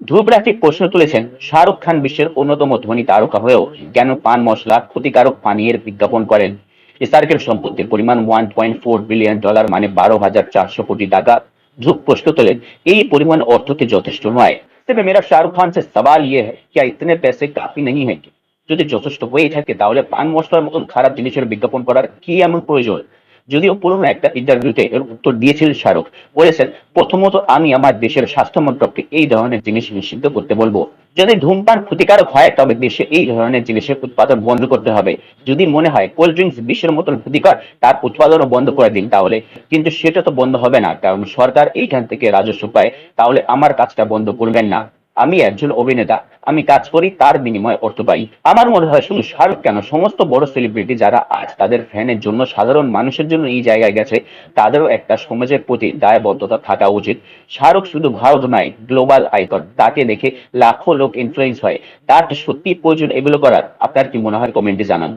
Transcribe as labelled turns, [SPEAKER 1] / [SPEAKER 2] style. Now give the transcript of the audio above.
[SPEAKER 1] ধ্রুব রাঠিক প্রশ্ন তুলেছেন, শাহরুখ খান বিশ্বের অন্যতম ধনী তারকা হয়েও কেন পান মশলা ক্ষতিকারক পানীয়ের বিজ্ঞাপন করেন? এসআরকের সম্পত্তির পরিমাণ $1.4 বিলিয়ন, মানে 12,400 কোটি টাকা। ধ্রুব প্রশ্ন তোলেন, এই পরিমাণ অর্থ কি যথেষ্ট নয়? তবে মেরা শাহরুখ খান সে সওয়াল ইয়ে হ্যায়, क्या इतने पैसे काफी नहीं है? যদি যথেষ্ট হয়েই থাকে তাহলে পান মশলার মতন খারাপ জিনিসের বিজ্ঞাপন করার কি এমন প্রয়োজন? যদিও পুরনো একটা ইন্টারভিউতে এর উত্তর দিয়েছিলেন শাহরুখ। বলেছেন, প্রথমত আমি আমার দেশের স্বাস্থ্য মন্ত্রককে এই ধরনের জিনিস নিষিদ্ধ করতে বলবো। যদি ধূমপান ক্ষতিকারক হয় তবে দেশে এই ধরনের জিনিসের উৎপাদন বন্ধ করতে হবে। যদি মনে হয় কোল্ড ড্রিঙ্কস বিশ্বের মতন ক্ষতিকর, তার উৎপাদনও বন্ধ করে দিন তাহলে। কিন্তু সেটা তো বন্ধ হবে না, কারণ সরকার এইখান থেকে রাজস্ব পায়। তাহলে আমার কাজটা বন্ধ করবেন না? আমি একজন অভিনেতা, আমি কাজ করি, তার বিনিময়ে অর্থ পাই। আমার মনে হয় শুধু শাহরুখ কেন, সমস্ত বড় সেলিব্রিটি যারা আজ তাদের ফ্যানের জন্য, সাধারণ মানুষের জন্য এই জায়গায় গেছে, তাদেরও একটা সমাজের প্রতি দায়বদ্ধতা থাকা উচিত। শাহরুখ শুধু ভারত নয়, গ্লোবাল আইকন। তাকে দেখে লাখো লোক ইনফ্লুয়েন্স হয়। তার সত্যি প্রয়োজন এগুলো করার? আপনার কি মনে হয়, কমেন্টে জানান।